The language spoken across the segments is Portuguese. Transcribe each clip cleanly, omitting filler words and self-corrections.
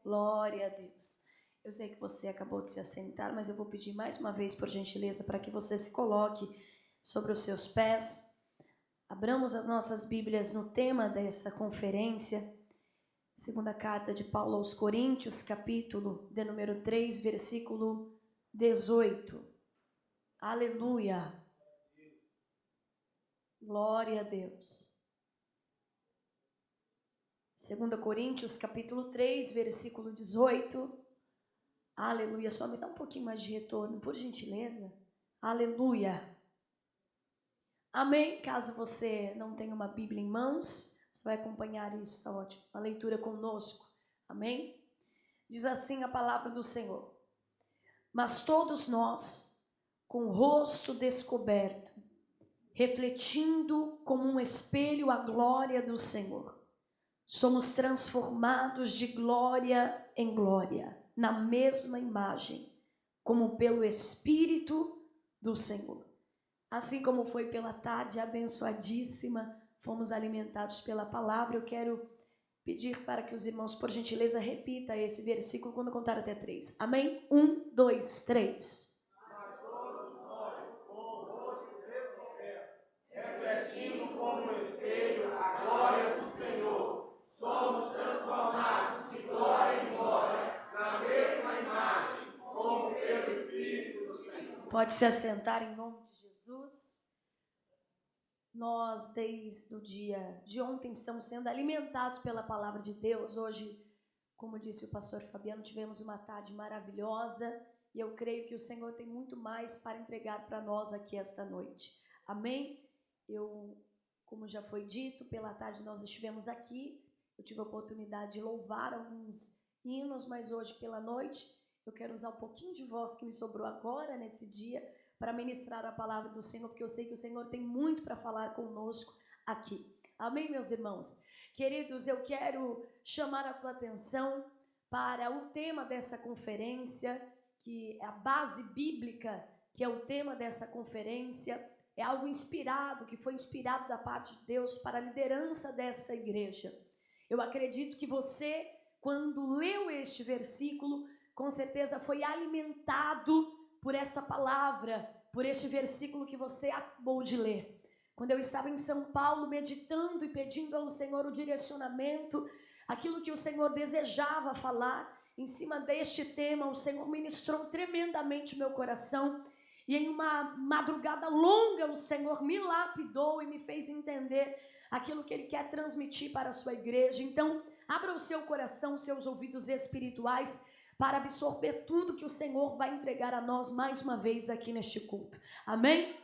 Glória a Deus. Eu sei que você acabou de se assentar, mas eu vou pedir mais uma vez, por gentileza, para que você se coloque sobre os seus pés. Abramos as nossas Bíblias no tema dessa conferência. Segunda carta de Paulo aos Coríntios, capítulo de número 3, versículo 18. Aleluia. Glória a Deus. 2 Coríntios, capítulo 3, versículo 18. Aleluia. Só me dá um pouquinho mais de retorno, por gentileza. Aleluia. Amém. Caso você não tenha uma Bíblia em mãos, você vai acompanhar isso, tá ótimo. A leitura conosco. Amém. Diz assim a palavra do Senhor. Mas todos nós, com o rosto descoberto, refletindo como um espelho a glória do Senhor, somos transformados de glória em glória, na mesma imagem, como pelo Espírito do Senhor. Assim como foi pela tarde abençoadíssima, fomos alimentados pela palavra. Eu quero pedir para que os irmãos, por gentileza, repita esse versículo quando eu contar até 3. Amém? 1, 2, 3. Refletindo como um espelho a glória do Senhor, somos transformados de glória em glória, na mesma imagem, como pelo Espírito do Senhor. Pode se assentar em nome de Jesus. Nós, desde o dia de ontem, estamos sendo alimentados pela palavra de Deus. Hoje, como disse o pastor Fabiano, tivemos uma tarde maravilhosa e eu creio que o Senhor tem muito mais para entregar para nós aqui esta noite. Amém? Como já foi dito, pela tarde nós estivemos aqui, eu tive a oportunidade de louvar alguns hinos, mas hoje pela noite eu quero usar um pouquinho de voz que me sobrou agora nesse dia para ministrar a palavra do Senhor, porque eu sei que o Senhor tem muito para falar conosco aqui. Amém, meus irmãos? Queridos, eu quero chamar a tua atenção para o tema dessa conferência, que é a base bíblica, que é o tema dessa conferência. É algo inspirado, que foi inspirado da parte de Deus para a liderança desta igreja. Eu acredito que você, quando leu este versículo, com certeza foi alimentado por esta palavra, por este versículo que você acabou de ler. Quando eu estava em São Paulo, meditando e pedindo ao Senhor o direcionamento, aquilo que o Senhor desejava falar, em cima deste tema, o Senhor ministrou tremendamente o meu coração. E em uma madrugada longa o Senhor me lapidou e me fez entender aquilo que Ele quer transmitir para a sua igreja. Então, abra o seu coração, os seus ouvidos espirituais para absorver tudo que o Senhor vai entregar a nós mais uma vez aqui neste culto. Amém?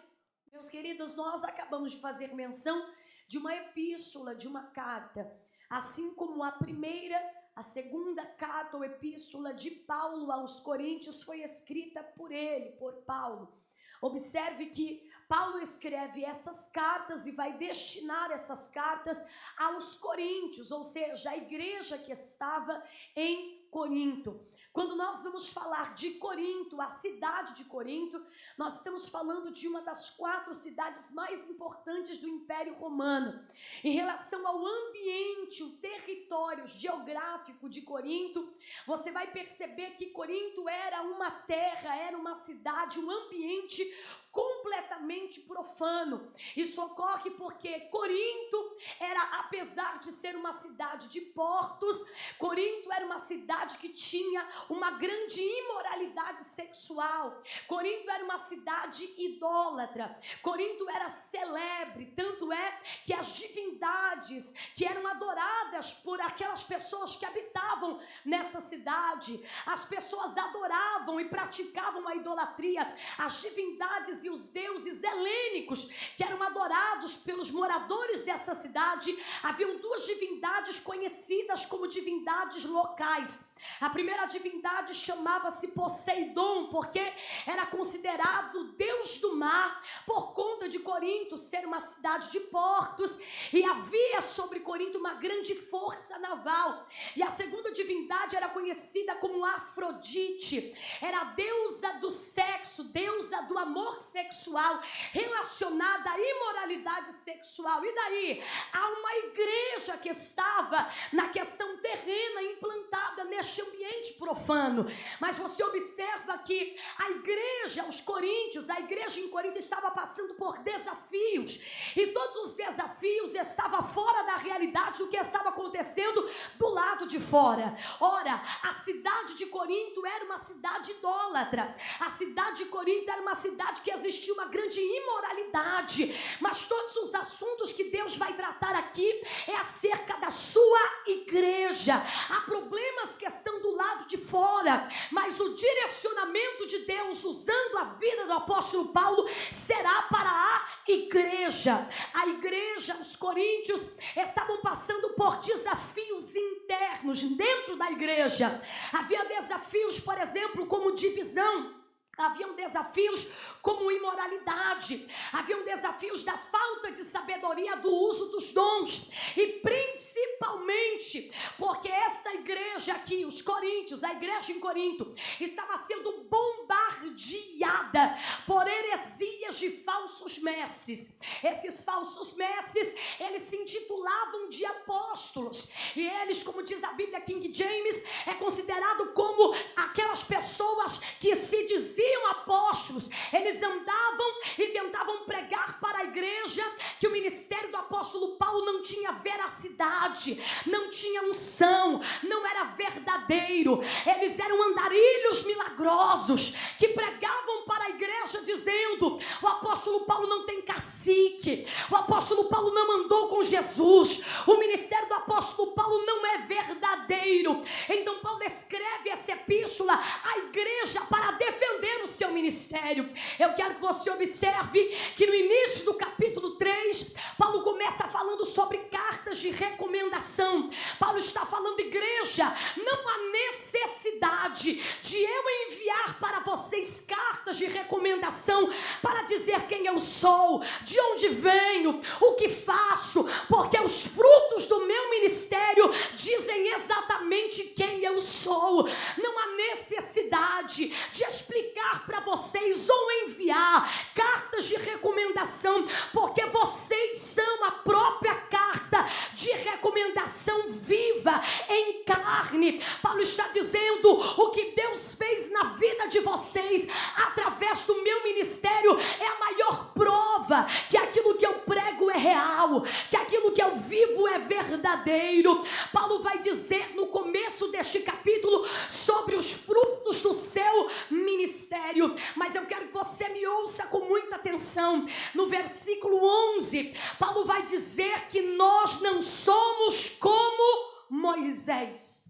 Meus queridos, nós acabamos de fazer menção de uma epístola, de uma carta. Assim como a primeira, a segunda carta ou epístola de Paulo aos Coríntios foi escrita por ele, por Paulo. Observe que Paulo escreve essas cartas e vai destinar essas cartas aos coríntios, ou seja, a igreja que estava em Corinto. Quando nós vamos falar de Corinto, a cidade de Corinto, nós estamos falando de uma das 4 cidades mais importantes do Império Romano. Em relação ao ambiente, o território geográfico de Corinto, você vai perceber que Corinto era uma terra, era uma cidade, um ambiente completamente profano. Isso ocorre porque Corinto era, apesar de ser uma cidade de portos, Corinto era uma cidade que tinha uma grande imoralidade sexual. Corinto era uma cidade idólatra. Corinto era celebre, tanto é que as divindades que eram adoradas por aquelas pessoas que habitavam nessa cidade, as pessoas adoravam e praticavam a idolatria. As divindades e os deuses helênicos que eram adorados pelos moradores dessa cidade, haviam 2 divindades conhecidas como divindades locais. A primeira divindade chamava-se Poseidon, porque era considerado deus do mar, por conta de Corinto ser uma cidade de portos, e havia sobre Corinto uma grande força naval. E a segunda divindade era conhecida como Afrodite, era a deusa do sexo, deusa do amor sexual, relacionada à imoralidade sexual. E daí? Há uma igreja que estava na questão terrena, implantada neste ambiente profano. Mas você observa que a igreja, os coríntios, a igreja em Corinto estava passando por desafios. E todos os desafios estavam fora da realidade do que estava acontecendo do lado de fora. Ora, a cidade de Corinto era uma cidade idólatra. A cidade de Corinto era uma cidade que existia uma grande imoralidade. Mas todos os assuntos que Deus vai tratar aqui é acerca da sua igreja. Há problemas que estão do lado de fora, mas o direcionamento de Deus usando a vida do apóstolo Paulo será para a igreja. A igreja, os coríntios estavam passando por desafios internos dentro da igreja. Havia desafios, por exemplo, como divisão. Haviam desafios como imoralidade, haviam desafios da falta de sabedoria do uso dos dons, e principalmente porque esta igreja aqui, os coríntios, a igreja em Corinto, estava sendo bombardeada por heresias de falsos mestres. Esses falsos mestres, eles se intitulavam de apóstolos, e eles, como diz a Bíblia King James, é considerado como aquelas pessoas que se diziam apóstolos. Eles andavam e tentavam pregar para a igreja que o ministério do apóstolo Paulo não tinha veracidade, não tinha unção, não era verdadeiro. Eles eram andarilhos milagrosos que pregavam para a igreja dizendo: o apóstolo Paulo não tem cacique, o apóstolo Paulo não andou com Jesus, o ministério do apóstolo Paulo não é verdadeiro. Então Paulo escreve essa epístola à igreja para defender o seu ministério. Eu quero que você observe que no início do capítulo 3, Paulo começa falando sobre cartas de recomendação. Paulo está falando: igreja, não há necessidade de eu enviar para vocês cartas de recomendação para dizer quem eu sou, de onde venho, o que faço, porque os frutos do meu ministério dizem exatamente quem eu sou. Não há necessidade de explicar para vocês ou enviar cartas de recomendação, porque vocês são a própria carta de recomendação viva em carne. Paulo está dizendo: o que Deus fez na vida de vocês através do meu ministério é a maior prova que aquilo que eu prego é real, que aquilo que eu vivo é verdadeiro. Paulo vai dizer no começo deste capítulo sobre os frutos do seu ministério, mas eu quero que você me ouça com muita atenção. No versículo 11, Paulo vai dizer que nós não somos como Moisés.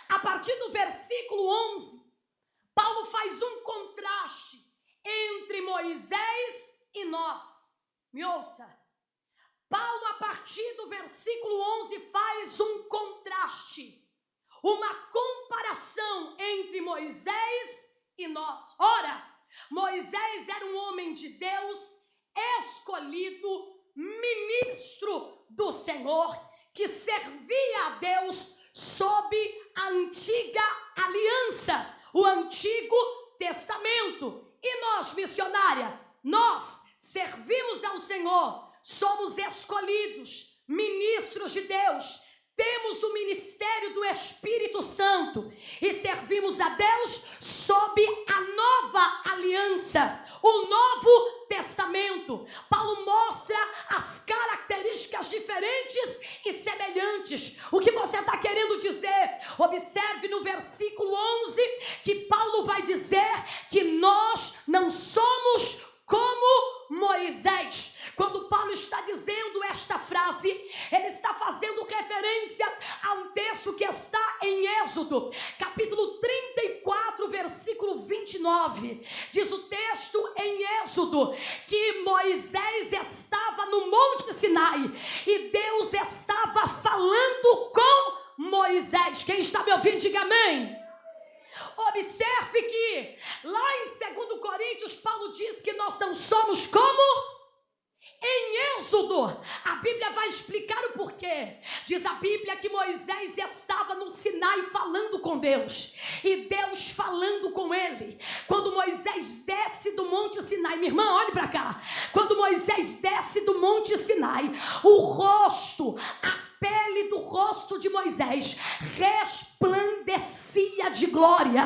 A partir do versículo 11, Paulo faz um contraste entre Moisés e nós. Me ouça. Paulo, a partir do versículo 11, faz um contraste, uma comparação entre Moisés e nós. Ora, Moisés era um homem de Deus, escolhido, ministro do Senhor, que servia a Deus sob a antiga aliança, o Antigo Testamento. E nós, missionária, nós servimos ao Senhor, somos escolhidos, ministros de Deus, temos o ministério do Espírito Santo e servimos a Deus sob a nova aliança, o Novo Testamento. Paulo mostra as características diferentes e semelhantes. O que você está querendo dizer? Observe no versículo 11 que Paulo vai dizer que nós não somos como Moisés. Quando Paulo está dizendo esta frase, ele está fazendo referência a um texto que está em Êxodo, capítulo 34, versículo 29. Diz o texto em Êxodo que Moisés estava no Monte Sinai e Deus estava falando com Moisés. Quem está me ouvindo, diga amém. Observe que lá em 2 Coríntios, Paulo diz que nós não somos como Em Êxodo, a Bíblia vai explicar o porquê. Diz a Bíblia que Moisés estava no Sinai falando com Deus, e Deus falando com ele. Quando Moisés desce do Monte Sinai, minha irmã, olhe para cá. Quando Moisés desce do Monte Sinai, o rosto, a pele do rosto de Moisés resplandecia de glória.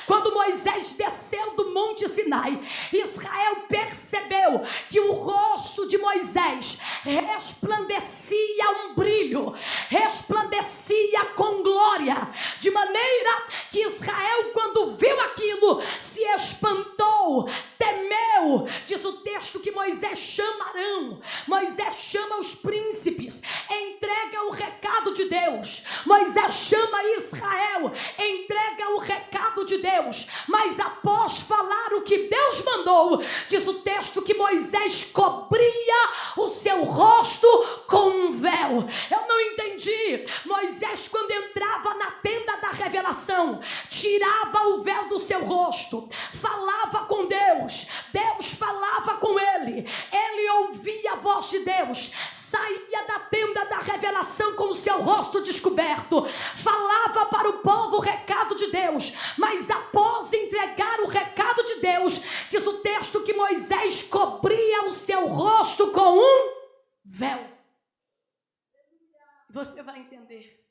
Quando Moisés desceu do Monte Sinai, Israel percebeu que o rosto de Moisés resplandecia um brilho, resplandecia com glória, de maneira que Israel, quando viu aquilo, se espantou, temeu. Diz o texto que Moisés chama Arão, Moisés chama os príncipes, entrega o recado de Deus. Moisés chama Israel, entrega o recado de Deus, mas após falar o que Deus mandou, diz o texto que Moisés cobria o seu rosto com um véu. Eu não entendi. Moisés, quando entrava na tenda da revelação, tirava o véu do seu rosto, falava com Deus, Deus falava com ele, ele ouvia a voz de Deus, saía da tenda da revelação com o seu rosto descoberto, falava para o povo o recado de Deus, mas após entregar o recado de Deus, diz o texto que Moisés cobria o seu rosto com um véu. Você vai entender.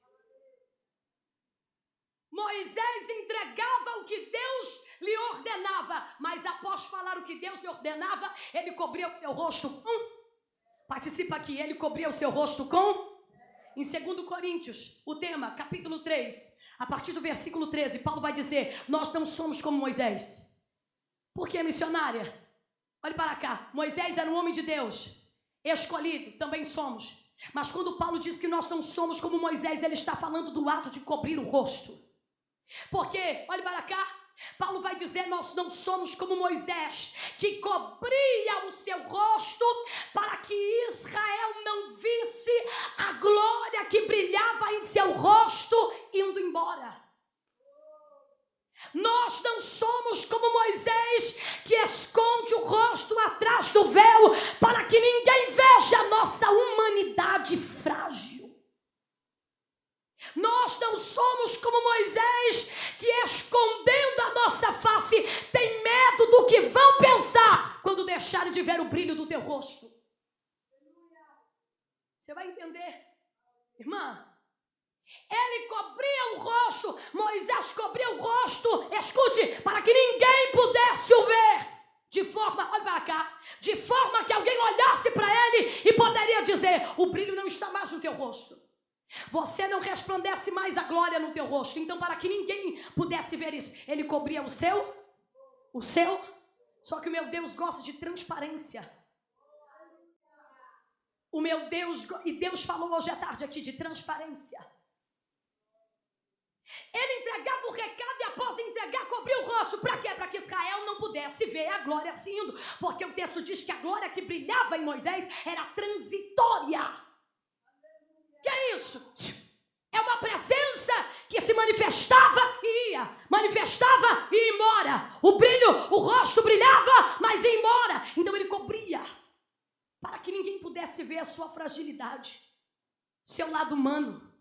Moisés entregava o que Deus lhe ordenava, mas após falar o que Deus lhe ordenava, ele cobria o seu rosto com... Participa aqui, ele cobria o seu rosto com... Em 2 Coríntios, o tema, capítulo 3, a partir do versículo 13, Paulo vai dizer: nós não somos como Moisés. Por que, missionária? Olhe para cá, Moisés era um homem de Deus, escolhido, também somos. Mas quando Paulo diz que nós não somos como Moisés, ele está falando do ato de cobrir o rosto. Porque, olhe para cá, Paulo vai dizer: nós não somos como Moisés, que cobria o seu rosto para que Israel não visse a glória que brilhava em seu rosto indo embora. Nós não somos como Moisés, que esconde o rosto atrás do véu para que ninguém veja a nossa humanidade frágil. Nós não somos como Moisés, que escondendo a nossa face tem medo do que vão pensar quando deixarem de ver o brilho do teu rosto. Você vai entender, irmã? Ele cobria o rosto, Moisés cobria o rosto, escute, para que ninguém pudesse o ver, de forma, olha para cá, de forma que alguém olhasse para ele e poderia dizer: o brilho não está mais no teu rosto, você não resplandece mais a glória no teu rosto. Então, para que ninguém pudesse ver isso, ele cobria o seu, só que o meu Deus gosta de transparência. O meu Deus, e Deus falou hoje à tarde aqui de transparência. Ele entregava o recado e após entregar, cobria o rosto. Para quê? Para que Israel não pudesse ver a glória assim indo. Porque o texto diz que a glória que brilhava em Moisés era transitória. Que é isso? É uma presença que se manifestava e ia. Manifestava e ia embora. O brilho, o rosto brilhava, mas ia embora. Então ele cobria, para que ninguém pudesse ver a sua fragilidade, seu lado humano.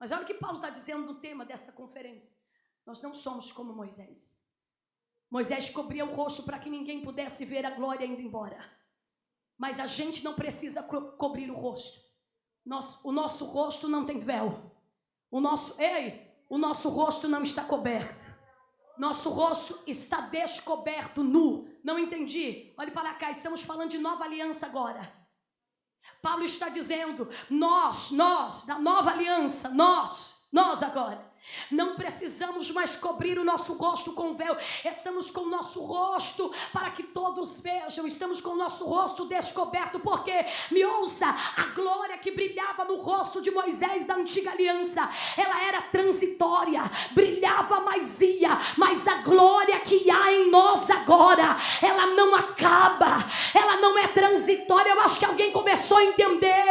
Mas olha o que Paulo está dizendo no tema dessa conferência. Nós não somos como Moisés. Moisés cobria o rosto para que ninguém pudesse ver a glória indo embora. Mas a gente não precisa cobrir o rosto. O nosso rosto não tem véu. O nosso rosto não está coberto. Nosso rosto está descoberto, nu. Não entendi? Olhe para cá, estamos falando de nova aliança agora. Paulo está dizendo: nós, da nova aliança, nós agora, não precisamos mais cobrir o nosso rosto com véu. Estamos com o nosso rosto para que todos vejam. Estamos com o nosso rosto descoberto, porque, me ouça, a glória que brilhava no rosto de Moisés da antiga aliança, ela era transitória, brilhava, mas ia. Mas a glória que há em nós agora, ela não acaba, ela não é transitória. Eu acho que alguém começou a entender.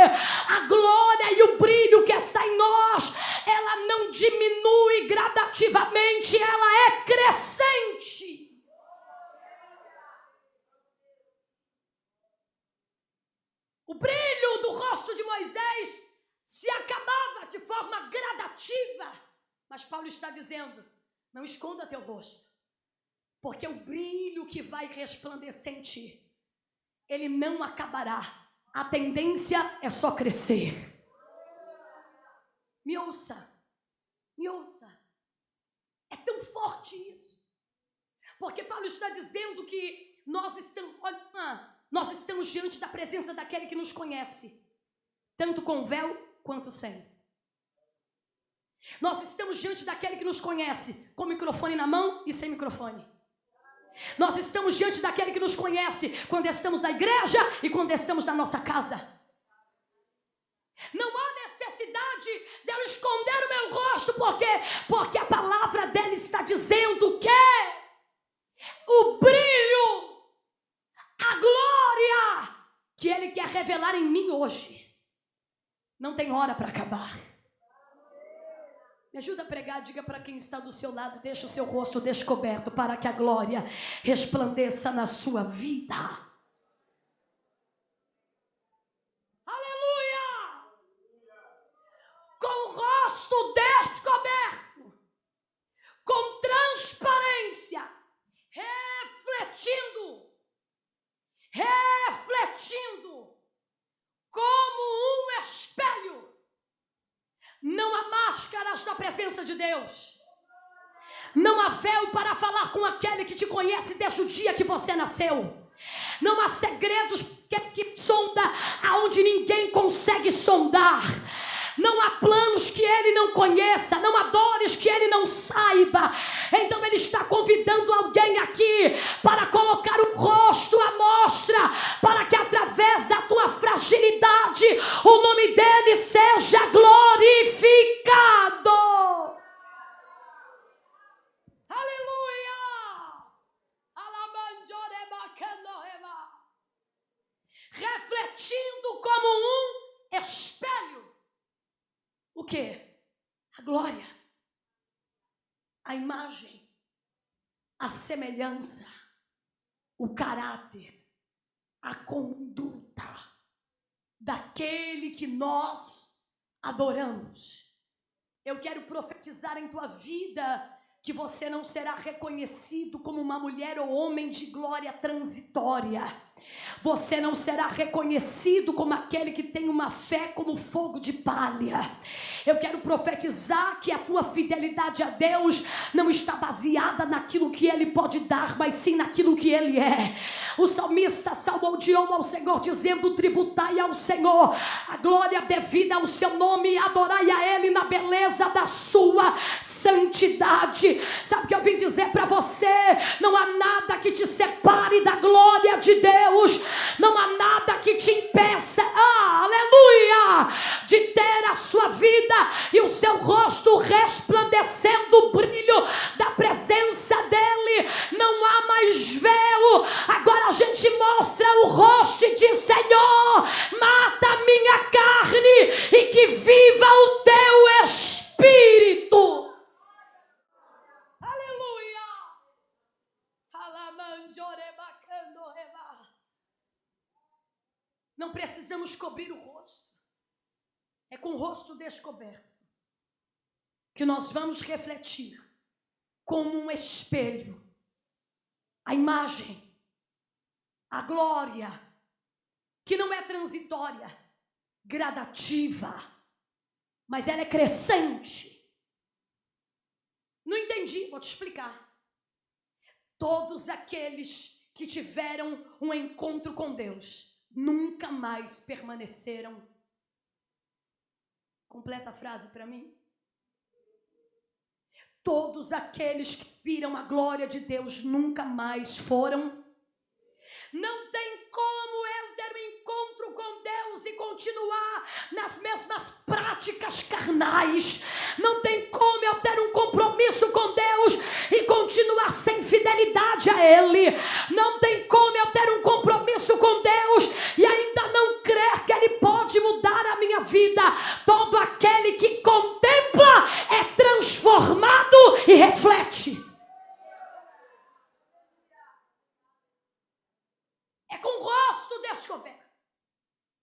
A glória e o brilho que está em nós, ela não diminui gradativamente, ela é crescente. se acabava de forma gradativa. Mas Paulo está dizendo, não esconda teu rosto, porque o brilho que vai resplandecer em ti, ele não acabará. A tendência é só crescer. Me ouça, me ouça. É tão forte isso. Porque Paulo está dizendo que nós estamos diante da presença daquele que nos conhece, tanto com véu quanto sem. Nós estamos diante daquele que nos conhece, com microfone na mão e sem microfone. Nós estamos diante daquele que nos conhece quando estamos na igreja e quando estamos na nossa casa. Não há necessidade de eu esconder o meu rosto, porque a palavra dele está dizendo que o brilho, a glória que ele quer revelar em mim hoje, não tem hora para acabar. Me ajuda a pregar, diga para quem está do seu lado, deixa o seu rosto descoberto para que a glória resplandeça na sua vida. Aleluia! Com o rosto descoberto, com transparência, refletindo como um espelho. Não há máscaras na presença de Deus. Não há véu para falar com aquele que te conhece desde o dia que você nasceu. Não há segredos que sonda aonde ninguém consegue sondar. Não há planos que ele não conheça, não há dores que ele não saiba. Então ele está convidando alguém aqui para colocar o rosto à mostra, para que através da tua fragilidade o nome dele seja glorificado. Aleluia! Refletindo como um espelho. O quê? A glória, a imagem, a semelhança, o caráter, a conduta daquele que nós adoramos. Eu quero profetizar em tua vida que você não será reconhecido como uma mulher ou homem de glória transitória. Você não será reconhecido como aquele que tem uma fé como fogo de palha. Eu quero profetizar que a tua fidelidade a Deus não está baseada naquilo que Ele pode dar, mas sim naquilo que Ele é. O salmista salmodiou ao Senhor dizendo: tributai ao Senhor a glória devida ao seu nome e adorai a Ele na beleza da sua santidade. Sabe o que eu vim dizer para você? Não há nada que te separe da glória de Deus. Não há nada que te impeça, aleluia, de ter a sua vida e o seu rosto resplandecendo o brilho da presença dele. Não há mais véu. Agora a gente mostra o rosto e diz: Senhor, mata a minha carne e que viva o teu espírito. Aleluia. Não precisamos cobrir o rosto. É com o rosto descoberto que nós vamos refletir como um espelho a imagem, a glória, que não é transitória, gradativa, mas ela é crescente. Não entendi, vou te explicar. Todos aqueles que tiveram um encontro com Deus nunca mais permaneceram. Completa a frase para mim. Todos aqueles que viram a glória de Deus nunca mais foram. Não tem como eu ter um encontro com Deus e continuar nas mesmas práticas carnais. Não tem como eu ter um compromisso com Deus e continuar sem fidelidade a Ele. Não tem como eu ter um compromisso com Deus e ainda não crer que Ele pode mudar a minha vida. Todo aquele que contempla é transformado e reflete. É com o rosto descoberto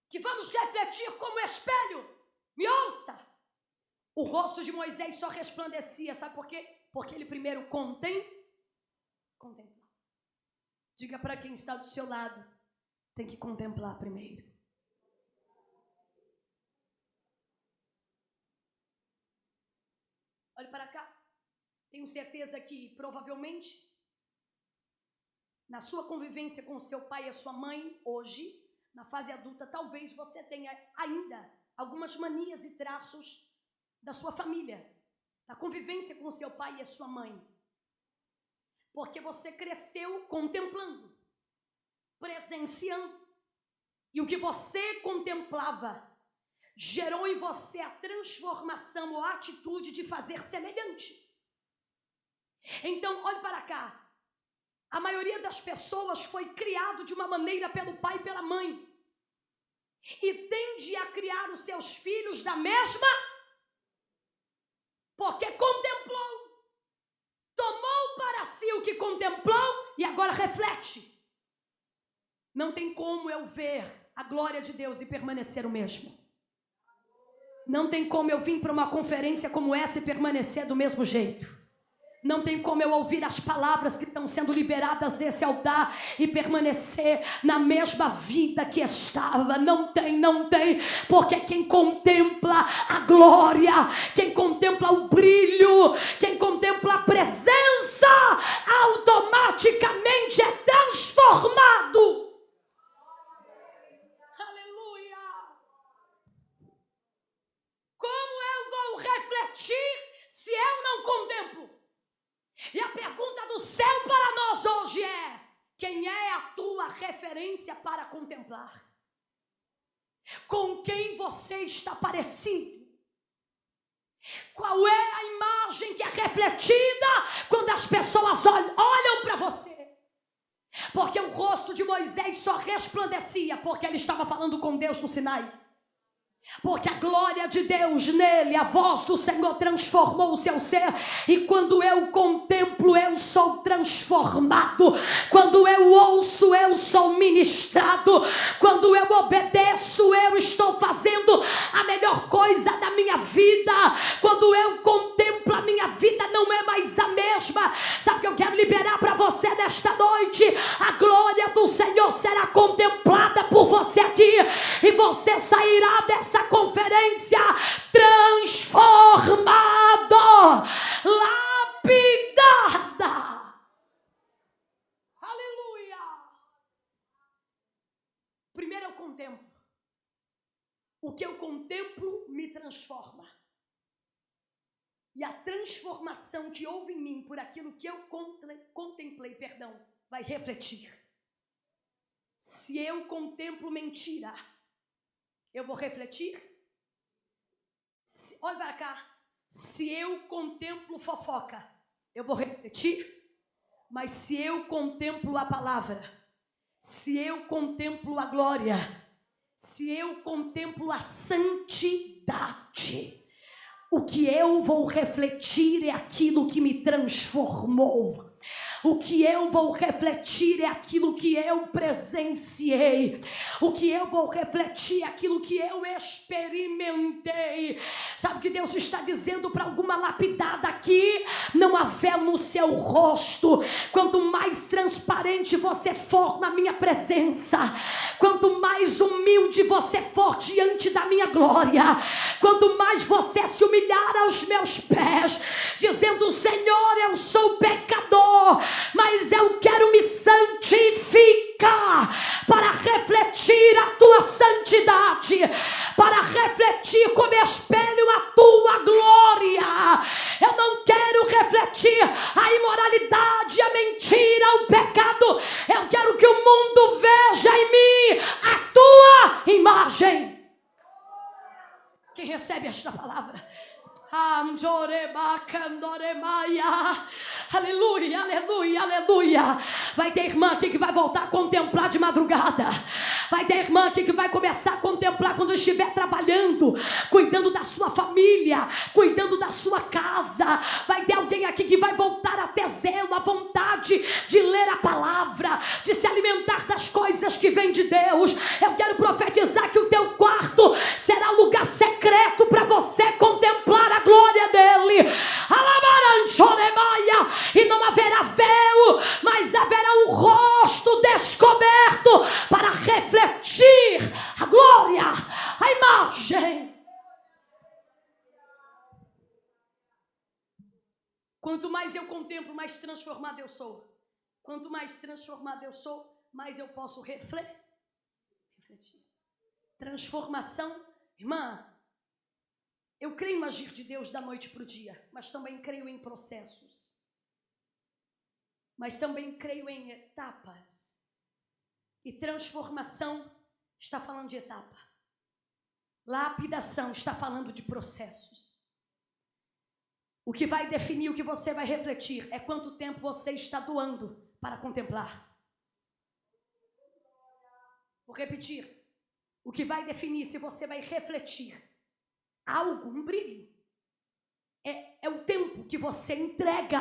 que vamos refletir como espelho Me ouça. O rosto de Moisés só resplandecia, sabe por quê? Porque ele primeiro contemplava. Diga para quem está do seu lado, tem que contemplar primeiro. Olhe para cá. Tenho certeza que provavelmente na sua convivência com o seu pai e a sua mãe hoje, na fase adulta, talvez você tenha ainda algumas manias e traços da sua família, da convivência com o seu pai e a sua mãe. Porque você cresceu contemplando, presenciando. E o que você contemplava gerou em você a transformação ou a atitude de fazer semelhante. Então, olhe para cá. A maioria das pessoas foi criado de uma maneira pelo pai e pela mãe. E tende a criar os seus filhos da mesma, porque contemplou, tomou para si o que contemplou e agora reflete. Não tem como eu ver a glória de Deus e permanecer o mesmo. Não tem como eu vir para uma conferência como essa e permanecer do mesmo jeito. Não tem como eu ouvir as palavras que estão sendo liberadas desse altar e permanecer na mesma vida que estava. Não tem. Porque quem contempla a glória, quem contempla o brilho, quem contempla a presença, automaticamente é transformado. Aleluia! Como eu vou refletir se eu não contemplo? E a pergunta do céu para nós hoje é: quem é a tua referência para contemplar? Com quem você está parecido? Qual é a imagem que é refletida quando as pessoas olham para você? Porque o rosto de Moisés só resplandecia porque ele estava falando com Deus no Sinai. Porque a glória de Deus nele, a voz do Senhor transformou o seu ser. E quando eu contemplo, eu sou transformado. Quando eu ouço, eu sou ministrado. Quando eu obedeço, eu estou fazendo a melhor coisa da minha vida. Quando eu contemplo, a minha vida não é mais a mesma. Sabe o que eu quero liberar para você nesta noite? A glória do Senhor será contemplada por você aqui. E você sairá dessa conferência transformado, lapidada. Aleluia. Primeiro eu contemplo. O que eu contemplo me transforma. E a transformação que houve em mim por aquilo que eu contemplei, vai refletir. Se eu contemplo mentira, eu vou refletir? Olha para cá. Se eu contemplo fofoca, eu vou refletir? Mas se eu contemplo a palavra, se eu contemplo a glória, se eu contemplo a santidade, o que eu vou refletir é aquilo que me transformou. O que eu vou refletir é aquilo que eu presenciei. O que eu vou refletir é aquilo que eu experimentei. Sabe o que Deus está dizendo para alguma lapidada aqui? Não há véu no seu rosto. Quanto mais transparente você for na minha presença, quanto mais humilde você for diante da minha glória, quanto mais você se humilhar aos meus pés, dizendo: Senhor, eu sou pecador, mas eu quero me santificar para refletir a tua santidade, para refletir como espelho a tua glória. Eu não quero refletir a imoralidade, a mentira, o pecado. Eu quero que o mundo veja em mim a tua imagem. Quem recebe esta palavra? Aleluia, aleluia, aleluia. Vai ter irmã aqui que vai voltar a contemplar de madrugada. Vai ter irmã aqui que vai começar a contemplar quando estiver trabalhando, cuidando da sua família, cuidando da sua casa. Vai ter alguém aqui que vai voltar a ter zelo, a vontade de ler a palavra, de se alimentar das coisas que vêm de Deus. Eu quero profetizar que o teu quarto será lugar secreto você contemplar a glória dele. E não haverá véu, mas haverá um rosto descoberto para refletir a glória, a imagem. Quanto mais eu contemplo, mais transformado eu sou. Quanto mais transformado eu sou, mais eu posso refletir. Transformação, irmã, eu creio no agir de Deus da noite para o dia, mas também creio em processos. Mas também creio em etapas. E transformação está falando de etapa. Lapidação está falando de processos. O que vai definir o que você vai refletir é quanto tempo você está doando para contemplar. Vou repetir. O que vai definir se você vai refletir algo, um brilho, é o tempo que você entrega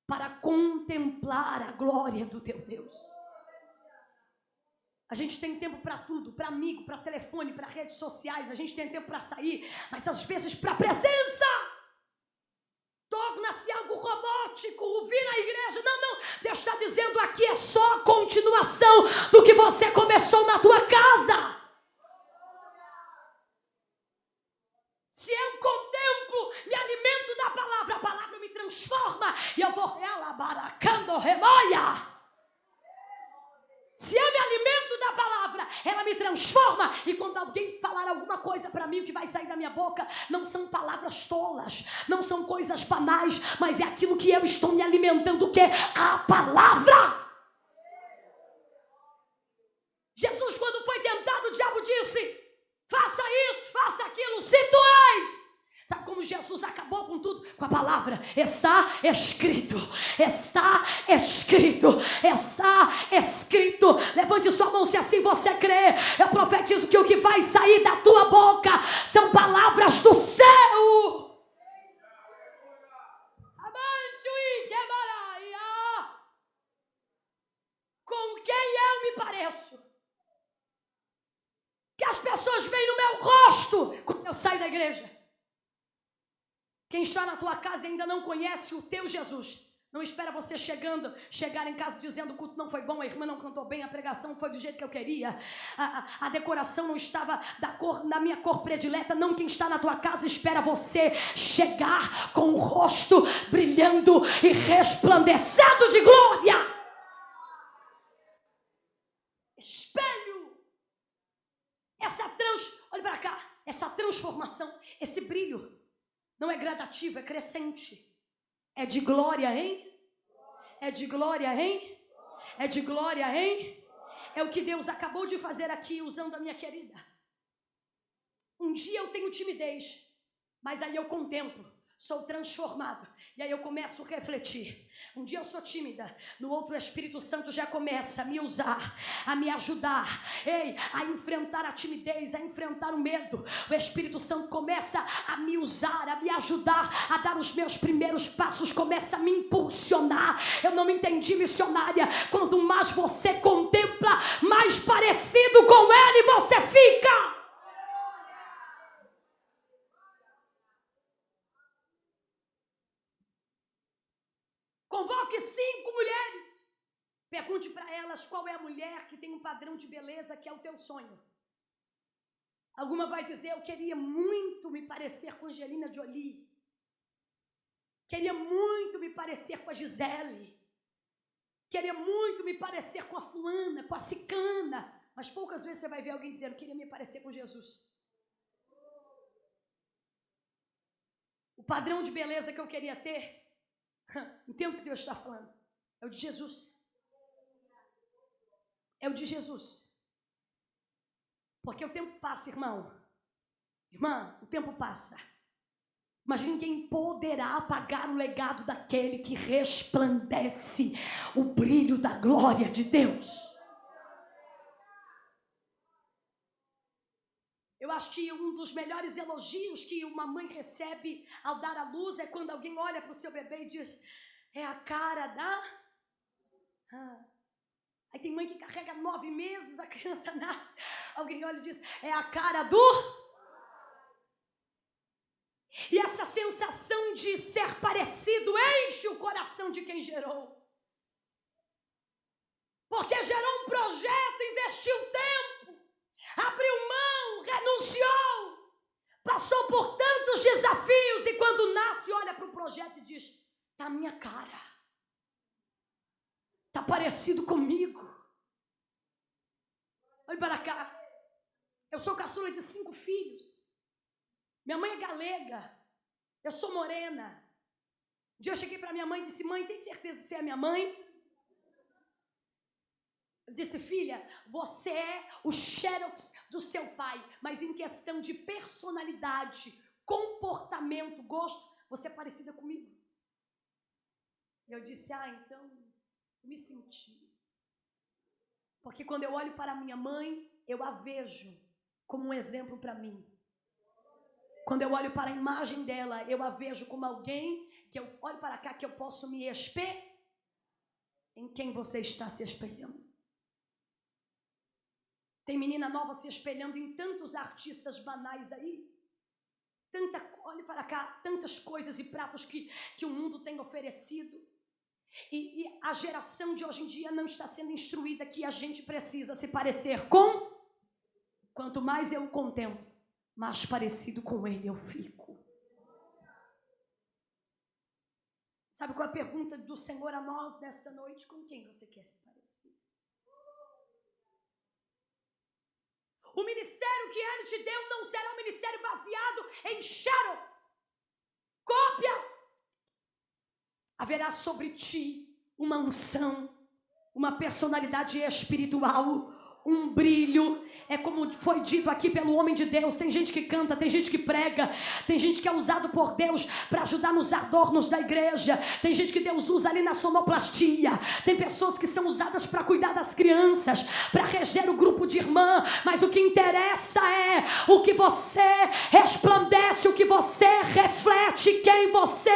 para contemplar a glória do teu Deus. A gente tem tempo para tudo, para amigo, para telefone, para redes sociais, a gente tem tempo para sair, mas às vezes para a presença. Torna-se algo robótico, vir na igreja. Não, Deus está dizendo aqui é só a continuação do que você começou na tua casa. Se eu contemplo, me alimento da palavra, a palavra me transforma e eu vou elabaracando remoia. Se eu me alimento da palavra, ela me transforma. E quando alguém falar alguma coisa para mim, o que vai sair da minha boca não são palavras tolas, não são coisas banais, mas é aquilo que eu estou me alimentando, que é a palavra. Jesus, quando foi tentado, o diabo disse: faça isso, faça aquilo, se tu és. Sabe como Jesus acabou com tudo? Com a palavra. Está escrito. Está escrito. Está escrito. Levante sua mão se assim você crê. Eu profetizo que o que vai sair da tua boca são palavras do céu. Com quem eu me pareço? Que as pessoas veem no meu rosto quando eu saio da igreja. Quem está na tua casa e ainda não conhece o teu Jesus, não espera você chegar em casa dizendo: o culto não foi bom, a irmã não cantou bem, a pregação foi do jeito que eu queria, a decoração não estava da minha cor predileta. Não, quem está na tua casa espera você chegar com o rosto brilhando e resplandecendo de glória. Espelho. Olha para cá, essa transformação, esse brilho não é gradativo, é crescente. É de glória em? É de glória em? É de glória em? É o que Deus acabou de fazer aqui usando a minha querida. Um dia eu tenho timidez, mas aí eu contemplo, sou transformado, e aí eu começo a refletir. Um dia eu sou tímida, no outro o Espírito Santo já começa a me usar, a me ajudar, a enfrentar a timidez, a enfrentar o medo. O Espírito Santo começa a me usar, a me ajudar a dar os meus primeiros passos, começa a me impulsionar. Eu não entendi, missionária, quanto mais você contempla, mais parecido com Ele você fica. Convoque 5 mulheres. Pergunte para elas qual é a mulher que tem um padrão de beleza que é o teu sonho. Alguma vai dizer: eu queria muito me parecer com Angelina Jolie. Queria muito me parecer com a Gisele. Queria muito me parecer com a fulana, com a ciclana. Mas poucas vezes você vai ver alguém dizendo: queria me parecer com Jesus. O padrão de beleza que eu queria ter, entendo o que Deus está falando, é o de Jesus. É o de Jesus. Porque o tempo passa, irmão. Irmã, o tempo passa. Mas ninguém poderá apagar o legado daquele que resplandece o brilho da glória de Deus. Eu acho que um dos melhores elogios que uma mãe recebe ao dar à luz é quando alguém olha para o seu bebê e diz: é a cara da... Aí tem mãe que carrega 9 meses, a criança nasce, alguém olha e diz: é a cara do... E essa sensação de ser parecido enche o coração de quem gerou. Porque gerou um projeto, investiu tempo, abriu mão, renunciou, passou por tantos desafios e quando nasce olha para o projeto e diz, tá a minha cara, tá parecido comigo. Olha para cá, eu sou caçula de 5 filhos, minha mãe é galega, eu sou morena. Um dia eu cheguei para minha mãe e disse, mãe, tem certeza que você é minha mãe? Eu disse, filha, você é o xerox do seu pai, mas em questão de personalidade, comportamento, gosto, você é parecida comigo. E eu disse, então, eu me senti. Porque quando eu olho para minha mãe, eu a vejo como um exemplo para mim. Quando eu olho para a imagem dela, eu a vejo como alguém que eu olho para cá, que eu posso me espelhar. Em quem você está se espelhando? Tem menina nova se espelhando em tantos artistas banais aí. Olhe para cá, tantas coisas e pratos que o mundo tem oferecido. E a geração de hoje em dia não está sendo instruída que a gente precisa se parecer com. Quanto mais eu o contemplo, mais parecido com ele eu fico. Sabe qual é a pergunta do Senhor a nós nesta noite? Com quem você quer se parecer? O ministério que Ele te deu não será um ministério baseado em xerox, cópias. Haverá sobre ti uma unção, uma personalidade espiritual, um brilho. É como foi dito aqui pelo homem de Deus. Tem gente que canta, tem gente que prega, tem gente que é usado por Deus para ajudar nos adornos da igreja, tem gente que Deus usa ali na sonoplastia, tem pessoas que são usadas para cuidar das crianças, para reger o grupo de irmã, mas o que interessa é o que você resplandece, o que você reflete, quem você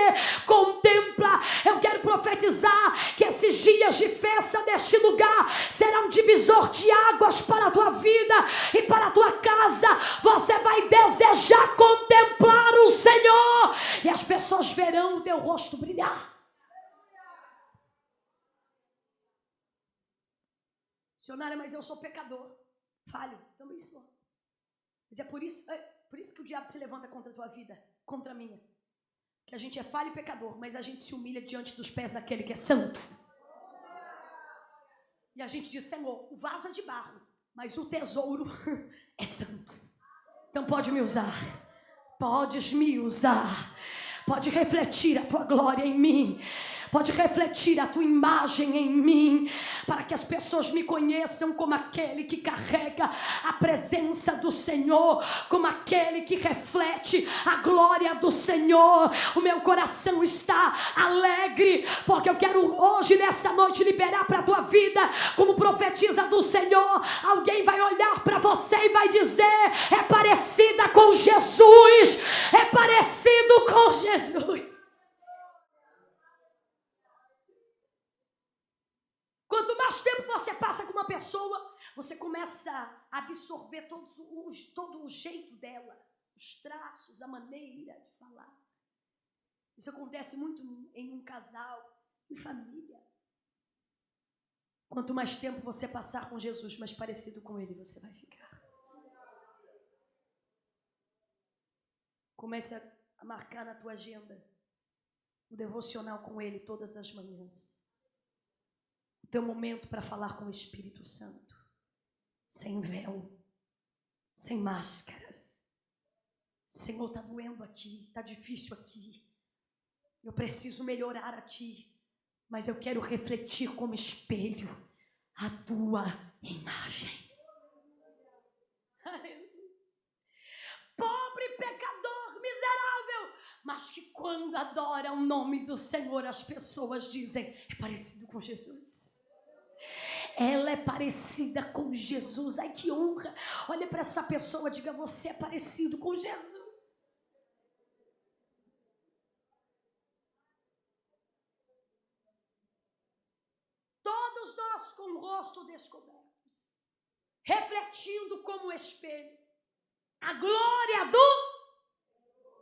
contempla. Eu quero profetizar que esses dias de festa deste lugar serão um divisor de águas para a tua vida e para a tua casa. Você vai desejar contemplar o Senhor e as pessoas verão o teu rosto brilhar. Missionária, mas eu sou pecador. Falho, também sou. Mas é por isso que o diabo se levanta contra a tua vida, contra a minha. Que a gente é falho e pecador, mas a gente se humilha diante dos pés daquele que é santo. E a gente diz, Senhor, o vaso é de barro, mas o tesouro é santo. Então pode me usar. Podes me usar. Pode refletir a tua glória em mim. Pode refletir a tua imagem em mim, para que as pessoas me conheçam como aquele que carrega a presença do Senhor, como aquele que reflete a glória do Senhor. O meu coração está alegre, porque eu quero hoje, nesta noite, liberar para a tua vida, como profetiza do Senhor. Alguém vai olhar para você e vai dizer, é parecida com Jesus, é parecido com Jesus. Quanto mais tempo você passa com uma pessoa, você começa a absorver todo o jeito dela, os traços, a maneira de falar. Isso acontece muito em um casal, em família. Quanto mais tempo você passar com Jesus, mais parecido com Ele você vai ficar. Comece a marcar na tua agenda o devocional com Ele todas as manhãs. O teu momento para falar com o Espírito Santo, sem véu, sem máscaras. Senhor, está doendo aqui, está difícil aqui, eu preciso melhorar aqui, mas eu quero refletir como espelho a tua imagem. Pobre pecador, miserável, mas que quando adora o nome do Senhor, as pessoas dizem, é parecido com Jesus. Ela é parecida com Jesus. Ai, que honra. Olha para essa pessoa, diga, você é parecido com Jesus. Todos nós com o rosto descobertos, refletindo como espelho a glória do...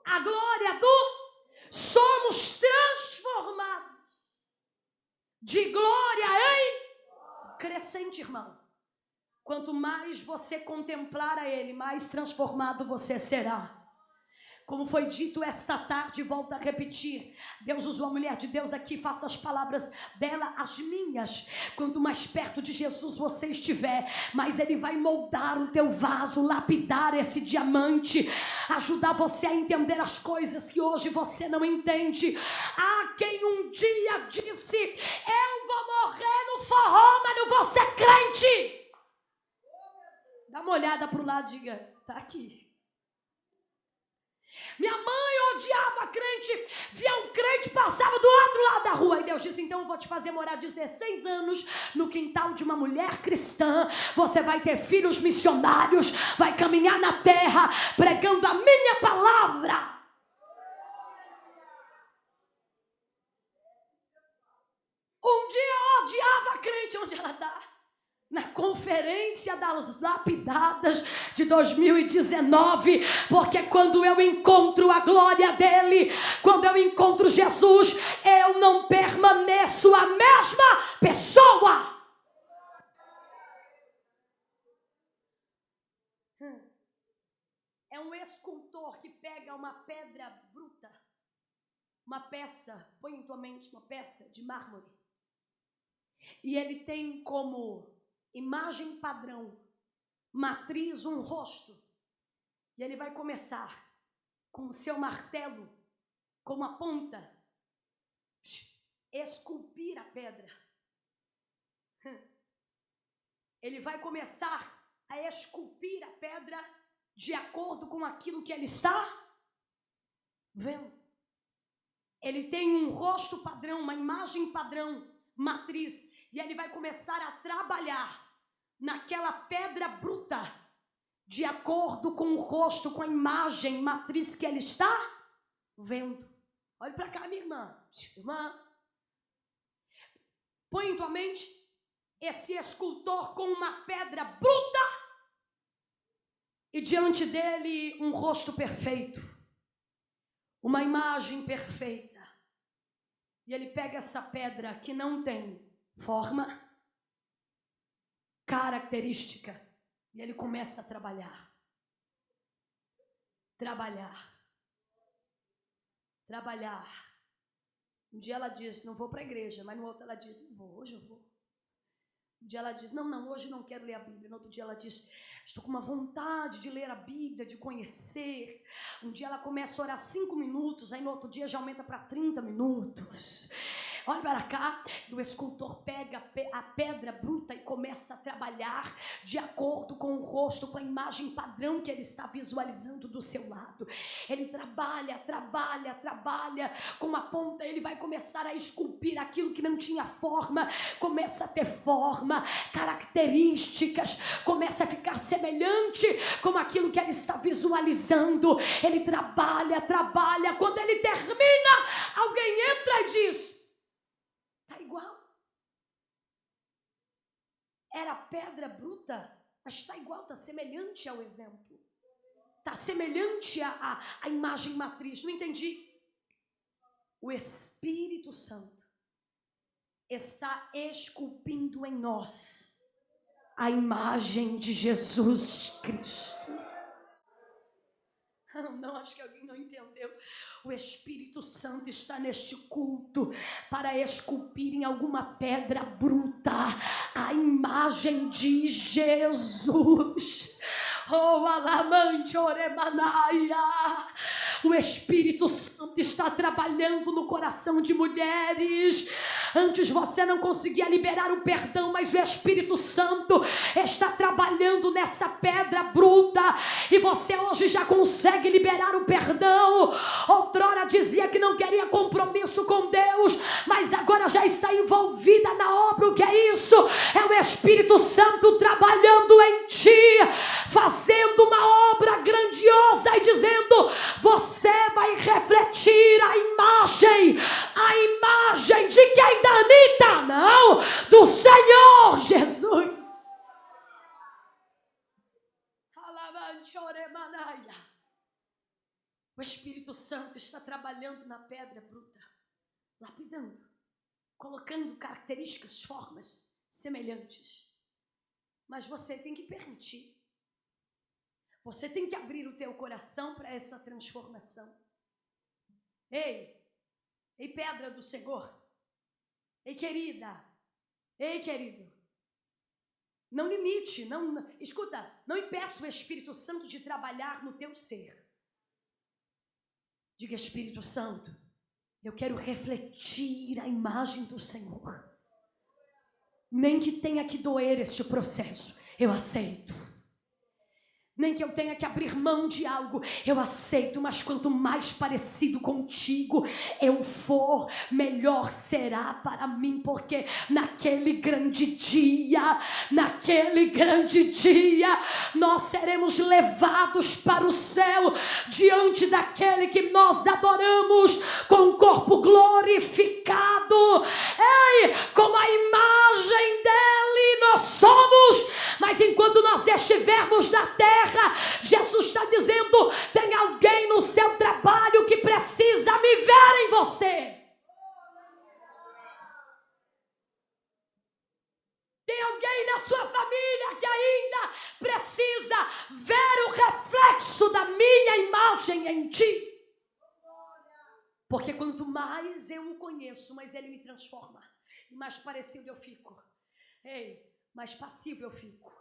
a glória do... Somos transformados de glória em crescente, irmão. Quanto mais você contemplar a Ele, mais transformado você será. Como foi dito esta tarde, volto a repetir, Deus usou a mulher de Deus aqui, faça as palavras dela as minhas. Quanto mais perto de Jesus você estiver, mais Ele vai moldar o teu vaso, lapidar esse diamante, ajudar você a entender as coisas que hoje você não entende. Há quem um dia disse, eu vou morrer no forró, mas não vou ser crente. Dá uma olhada para o lado e diga, está aqui. Minha mãe odiava crente, via um crente, passava do outro lado da rua. E Deus disse, então eu vou te fazer morar 16 anos no quintal de uma mulher cristã. Você vai ter filhos missionários, vai caminhar na terra, pregando a minha palavra. Um dia eu odiava crente, onde ela está? Na conferência das lapidadas de 2019, porque quando eu encontro a glória dele, quando eu encontro Jesus, eu não permaneço a mesma pessoa. É um escultor que pega uma pedra bruta, uma peça, põe em tua mente, uma peça de mármore, e ele tem como imagem padrão, matriz, um rosto. E ele vai começar com o seu martelo, com uma ponta, esculpir a pedra. Ele vai começar a esculpir a pedra de acordo com aquilo que ele está vendo. Ele tem um rosto padrão, uma imagem padrão, matriz, e ele vai começar a trabalhar naquela pedra bruta, de acordo com o rosto, com a imagem matriz que ele está vendo. Olha para cá, minha irmã. Põe em tua mente esse escultor com uma pedra bruta e diante dele um rosto perfeito, uma imagem perfeita. E ele pega essa pedra que não tem forma, característica, e ele começa a trabalhar. Um dia ela diz, não vou para a igreja, mas no outro ela diz, hoje eu vou. Um dia ela diz, não, hoje não quero ler a Bíblia. No outro dia ela diz, estou com uma vontade de ler a Bíblia, de conhecer. Um dia ela começa a orar 5 minutos, aí no outro dia já aumenta para 30 minutos. Olha para cá, e o escultor pega a pedra bruta e começa a trabalhar de acordo com o rosto, com a imagem padrão que ele está visualizando do seu lado. Ele trabalha, com a ponta ele vai começar a esculpir aquilo que não tinha forma, começa a ter forma, características, começa a ficar semelhante com aquilo que ele está visualizando. Ele trabalha, quando ele termina, alguém entra e diz, está igual. Era pedra bruta, mas está igual, está semelhante ao exemplo. Está semelhante à imagem matriz. Não entendi. O Espírito Santo está esculpindo em nós a imagem de Jesus Cristo. Não, acho que alguém não entendeu. O Espírito Santo está neste culto para esculpir em alguma pedra bruta a imagem de Jesus. Oh, alamante oremanaia. O Espírito Santo está trabalhando no coração de mulheres. Antes você não conseguia liberar o perdão, mas o Espírito Santo está trabalhando nessa pedra bruta e você hoje já consegue liberar o perdão. Outrora dizia que não queria compromisso com Deus, mas agora já está envolvida na obra. O que é isso? É o Espírito Santo trabalhando em ti, fazendo uma obra grandiosa e dizendo, você vai refletir a imagem de quem? Da Anitta? Não, do Senhor Jesus. O Espírito Santo está trabalhando na pedra bruta, lapidando, colocando características, formas semelhantes. Mas você tem que permitir. Você tem que abrir o teu coração para essa transformação. Ei pedra do Senhor. Ei, querida. Ei, querido. Não limite, escuta, não impeça o Espírito Santo de trabalhar no teu ser. Diga: Espírito Santo, eu quero refletir a imagem do Senhor. Nem que tenha que doer este processo, eu aceito. Nem que eu tenha que abrir mão de algo, eu aceito. Mas quanto mais parecido contigo eu for, melhor será para mim. Porque naquele grande dia, nós seremos levados para o céu, diante daquele que nós adoramos, com o corpo glorificado. Ei, com a imagem dele nós somos. Mas enquanto nós estivermos na terra, Jesus está dizendo: tem alguém no seu trabalho que precisa me ver em você. Tem alguém na sua família que ainda precisa ver o reflexo da minha imagem em ti. Porque quanto mais eu o conheço, mais ele me transforma. E mais parecido eu fico. Mais passivo eu fico.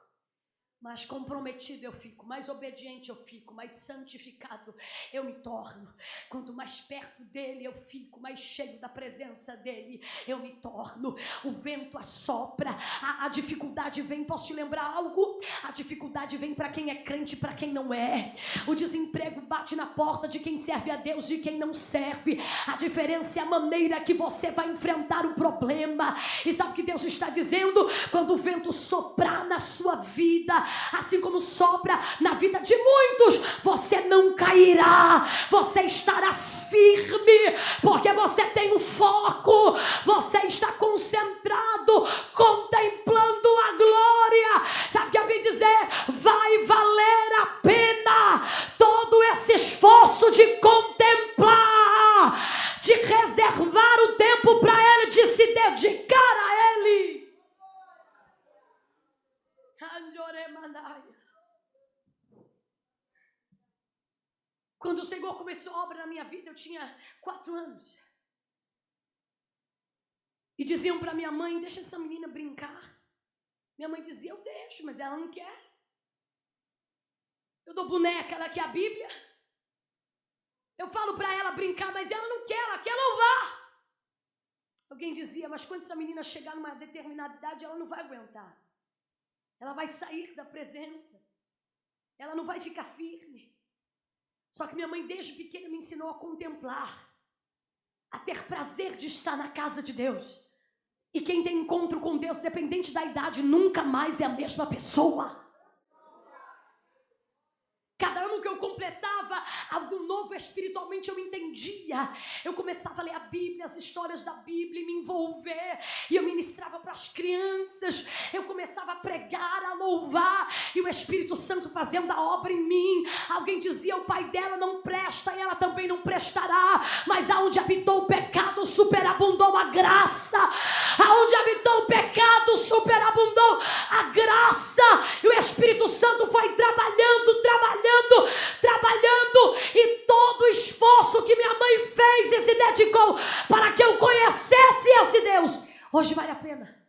Mais comprometido eu fico, mais obediente eu fico, mais santificado eu me torno. Quanto mais perto dele eu fico, mais cheio da presença dele eu me torno. O vento assopra, a dificuldade vem. Posso te lembrar algo? A dificuldade vem para quem é crente e para quem não é. O desemprego bate na porta de quem serve a Deus e quem não serve. A diferença é a maneira que você vai enfrentar o problema. E sabe o que Deus está dizendo? Quando o vento soprar na sua vida, assim como sopra na vida de muitos, você não cairá, você estará firme, porque você tem um foco, você está concentrado, contemplando a glória. Sabe o que eu vim dizer? Vai valer a pena todo esse esforço de contemplar, de reservar o tempo para ele, de se dedicar a ele. Quando o Senhor começou a obra na minha vida, eu tinha 4 anos. E diziam para minha mãe: deixa essa menina brincar. Minha mãe dizia: eu deixo, mas ela não quer. Eu dou boneca, ela quer a Bíblia. Eu falo para ela brincar, mas ela não quer, ela quer louvar. Alguém dizia: mas quando essa menina chegar numa determinada idade, ela não vai aguentar. Ela vai sair da presença. Ela não vai ficar firme. Só que minha mãe desde pequena me ensinou a contemplar, a ter prazer de estar na casa de Deus. E quem tem encontro com Deus, dependente da idade, nunca mais é a mesma pessoa. Cada ano que eu completava algo novo espiritualmente, eu entendia. Eu começava a ler a Bíblia, as histórias da Bíblia, e me envolver. E eu ministrava para as crianças. Eu começava a pregar, a louvar. E o Espírito Santo fazendo a obra em mim. Alguém dizia: o pai dela não presta e ela também não prestará. Mas aonde habitou o pecado, superabundou a graça. Aonde habitou o pecado, superabundou a graça. E o Espírito Santo foi trabalhando, e todo o esforço que minha mãe fez e se dedicou para que eu conhecesse esse Deus, hoje vale a pena.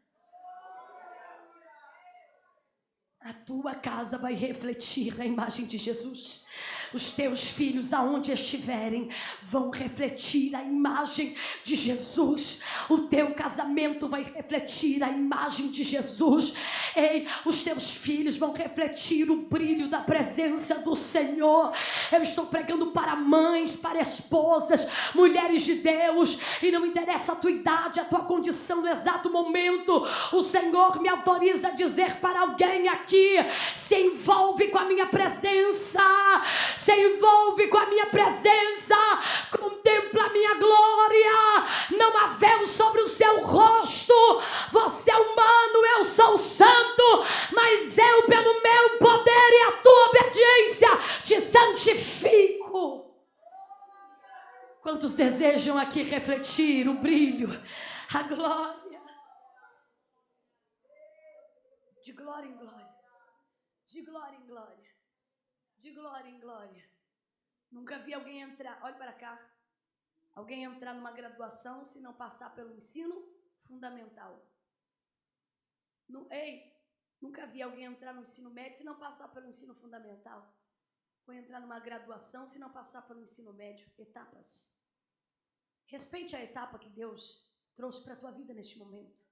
A tua casa vai refletir a imagem de Jesus. Os teus filhos, aonde estiverem, vão refletir a imagem de Jesus. O teu casamento vai refletir a imagem de Jesus. Ei, os teus filhos vão refletir o brilho da presença do Senhor. Eu estou pregando para mães, para esposas, mulheres de Deus. E não interessa a tua idade, a tua condição no exato momento. O Senhor me autoriza a dizer para alguém aqui: se envolve com a minha presença. Se envolve com a minha presença, contempla a minha glória. Não há véu sobre o seu rosto. Você é humano, eu sou santo, mas eu, pelo meu poder e a tua obediência, te santifico. Quantos desejam aqui refletir o brilho, a glória? De glória em glória, de glória em glória, de glória em glória. Nunca vi alguém entrar, olha para cá, alguém entrar numa graduação se não passar pelo ensino fundamental. Nunca vi alguém entrar no ensino médio se não passar pelo ensino fundamental. Ou entrar numa graduação se não passar pelo ensino médio. Etapas. Respeite a etapa que Deus trouxe para a tua vida neste momento.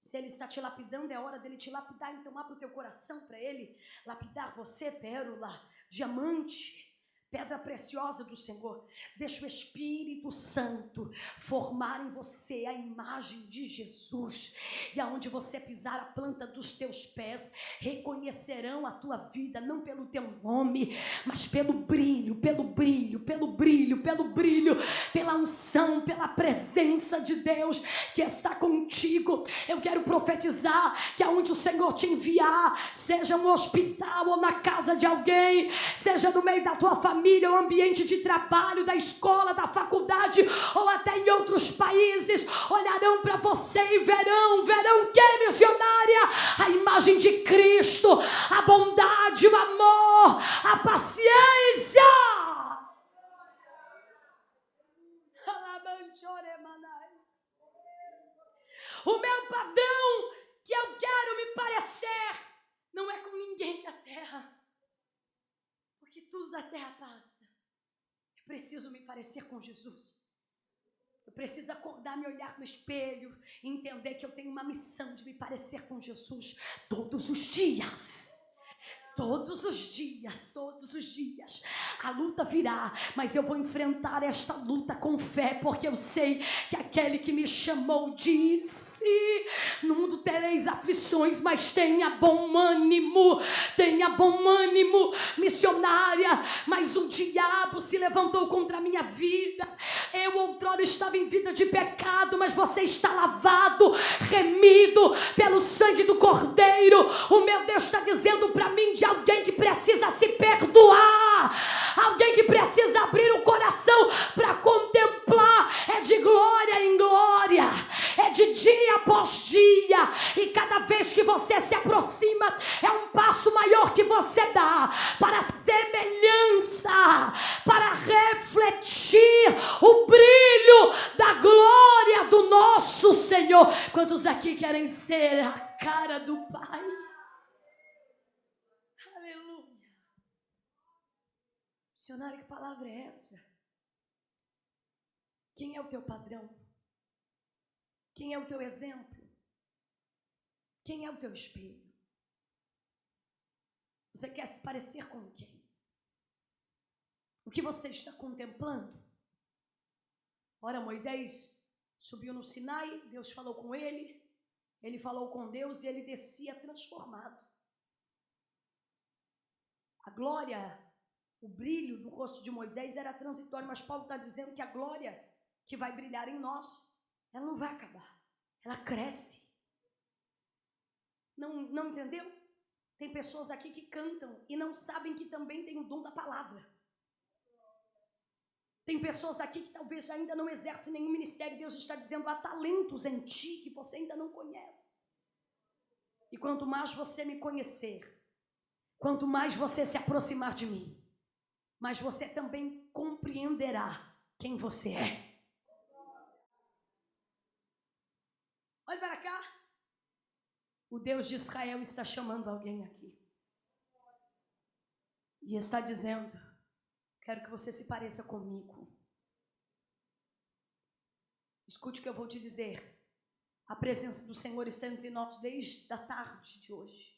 Se Ele está te lapidando, é hora dele te lapidar. Então abra o teu coração para Ele lapidar você, pérola, diamante, pedra preciosa do Senhor. Deixa o Espírito Santo formar em você a imagem de Jesus. E aonde você pisar a planta dos teus pés, reconhecerão a tua vida, não pelo teu nome, mas pelo brilho, pelo brilho, pelo brilho, pelo brilho, pela unção, pela presença de Deus que está contigo. Eu quero profetizar que aonde o Senhor te enviar, seja no hospital ou na casa de alguém, seja no meio da tua família, o ambiente de trabalho, da escola, da faculdade ou até em outros países, olharão para você e verão que, missionária? A imagem de Cristo, a bondade, o amor, a paciência. O meu padrão que eu quero me parecer não é com ninguém da terra. Porque tudo da terra passa. Eu preciso me parecer com Jesus. Eu preciso acordar, me olhar no espelho e entender que eu tenho uma missão de me parecer com Jesus todos os dias. Todos os dias, todos os dias. A luta virá, mas eu vou enfrentar esta luta com fé, porque eu sei que aquele que me chamou disse: no mundo tereis aflições, mas tenha bom ânimo, missionária. Mas o diabo se levantou contra a minha vida. Eu outrora estava em vida de pecado, mas você está lavado, remido pelo sangue do Cordeiro. O meu Deus está dizendo para mim de alguém que precisa se perdoar, alguém que precisa abrir o coração para contemplar. É de glória em glória, é de dia após dia, e cada vez que você se aproxima é um passo maior que você dá para a semelhança, para refletir o brilho da glória do nosso Senhor. Quantos aqui querem ser a cara do Pai? Missionário, que palavra é essa? Quem é o teu padrão? Quem é o teu exemplo? Quem é o teu espelho? Você quer se parecer com quem? O que você está contemplando? Ora, Moisés subiu no Sinai, Deus falou com ele falou com Deus e ele descia transformado. A glória, o brilho do rosto de Moisés era transitório, mas Paulo está dizendo que a glória que vai brilhar em nós, ela não vai acabar, ela cresce. Não entendeu? Tem pessoas aqui que cantam e não sabem que também tem o dom da palavra. Tem pessoas aqui que talvez ainda não exercem nenhum ministério. Deus está dizendo: há talentos em ti que você ainda não conhece. E quanto mais você me conhecer, quanto mais você se aproximar de mim, mas você também compreenderá quem você é. Olha para cá. O Deus de Israel está chamando alguém aqui. E está dizendo: quero que você se pareça comigo. Escute o que eu vou te dizer. A presença do Senhor está entre nós desde a tarde de hoje.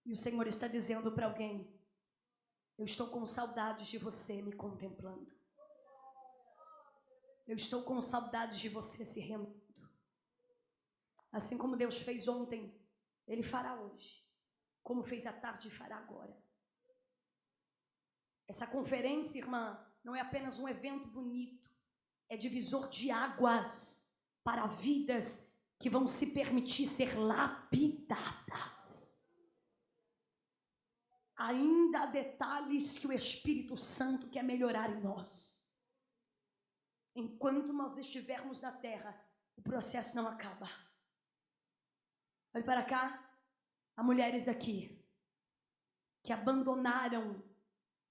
E o Senhor está dizendo para alguém: eu estou com saudades de você me contemplando. Eu estou com saudades de você se rendendo. Assim como Deus fez ontem, Ele fará hoje. Como fez à tarde, fará agora. Essa conferência, irmã, não é apenas um evento bonito. É divisor de águas para vidas que vão se permitir ser lapidadas. ainda há detalhes que o Espírito Santo quer melhorar em nós. Enquanto nós estivermos na terra, o processo não acaba. Olhe para cá, há mulheres aqui que abandonaram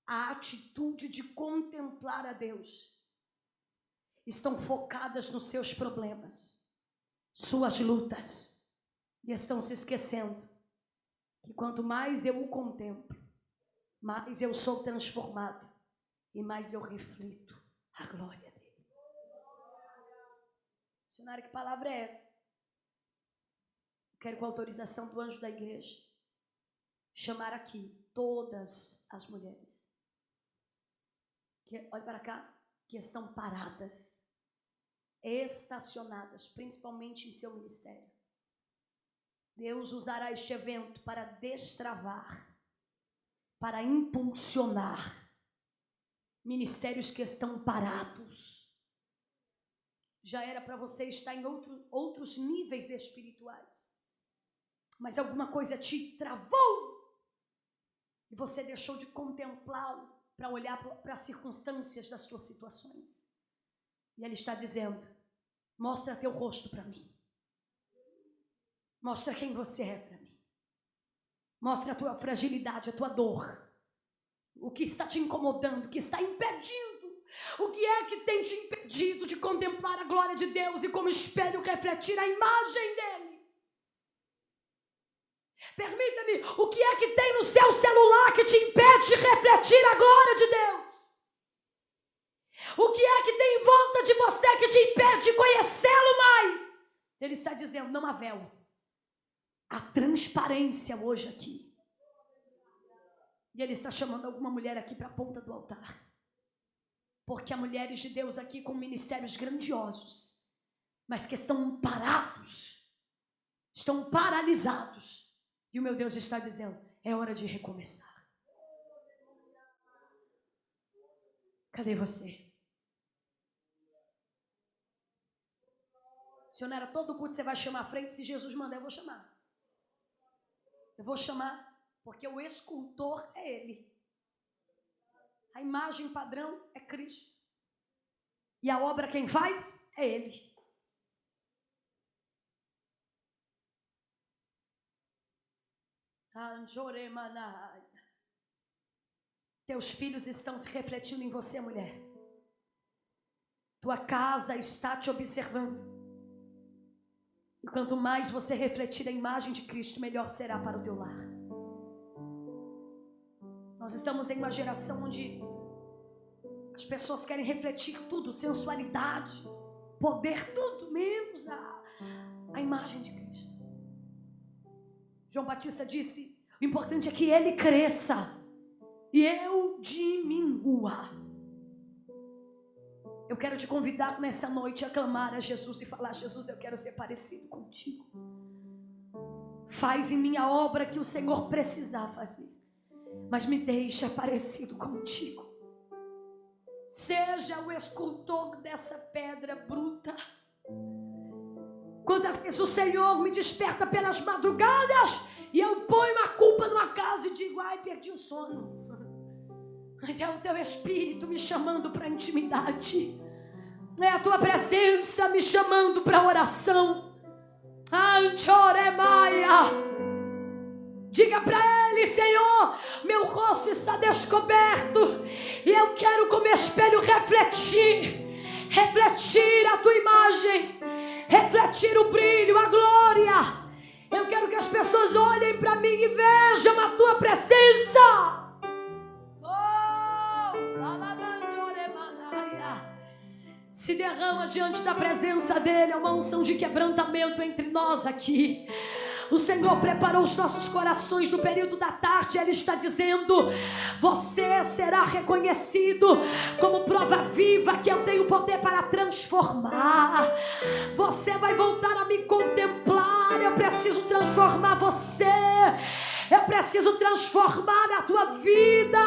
a atitude de contemplar a Deus. Estão focadas nos seus problemas, suas lutas, e estão se esquecendo que quanto mais eu o contemplo, mais eu sou transformado e mais eu reflito a glória dele. Missionário, que palavra é essa? Quero, com a autorização do anjo da igreja, chamar aqui todas as mulheres que, olha para cá, que estão paradas, estacionadas, principalmente em seu ministério. Deus usará este evento para destravar, para impulsionar ministérios que estão parados. Já era para você estar em outros níveis espirituais, mas alguma coisa te travou e você deixou de contemplá-lo para olhar para as circunstâncias das suas situações. E ele está dizendo: mostra teu rosto para mim. Mostra quem você é para mim. Mostra a tua fragilidade, a tua dor. O que está te incomodando, o que está impedindo. O que é que tem te impedido de contemplar a glória de Deus e como espelho refletir a imagem dele? Permita-me, o que é que tem no seu celular que te impede de refletir a glória de Deus? O que é que tem em volta de você que te impede de conhecê-lo mais? Ele está dizendo: não há véu. Há transparência hoje aqui. E ele está chamando alguma mulher aqui para a ponta do altar. Porque há mulheres de Deus aqui com ministérios grandiosos, mas que estão parados, estão paralisados. E o meu Deus está dizendo: é hora de recomeçar. Cadê você? Se não era todo culto, você vai chamar à frente. Se Jesus mandar, eu vou chamar. Eu vou chamar, porque o escultor é ele. A imagem padrão é Cristo. E a obra quem faz é ele. Teus filhos estão se refletindo em você, mulher. Tua casa está te observando. E quanto mais você refletir a imagem de Cristo, melhor será para o teu lar. Nós estamos em uma geração onde as pessoas querem refletir tudo, sensualidade, poder, tudo, menos a imagem de Cristo. João Batista disse: o importante é que ele cresça e eu diminua. Eu quero te convidar nessa noite a clamar a Jesus e falar: Jesus, eu quero ser parecido contigo. Faz em mim a obra que o Senhor precisar fazer, mas me deixa parecido contigo. Seja o escultor dessa pedra bruta. Quantas vezes o Senhor me desperta pelas madrugadas e eu ponho a culpa no acaso e digo: ai, perdi o sono. Mas é o teu Espírito me chamando para a intimidade. É a tua presença me chamando para a oração. Anchoremaia. Diga para ele: Senhor, meu rosto está descoberto e eu quero como espelho refletir a tua imagem, refletir o brilho, a glória. Eu quero que as pessoas olhem para mim e vejam a tua presença. Se derrama diante da presença dele, é uma unção de quebrantamento entre nós aqui. O Senhor preparou os nossos corações no período da tarde. Ele está dizendo: você será reconhecido como prova viva que eu tenho poder para transformar. Você vai voltar a me contemplar. Eu preciso transformar você. Eu preciso transformar a tua vida.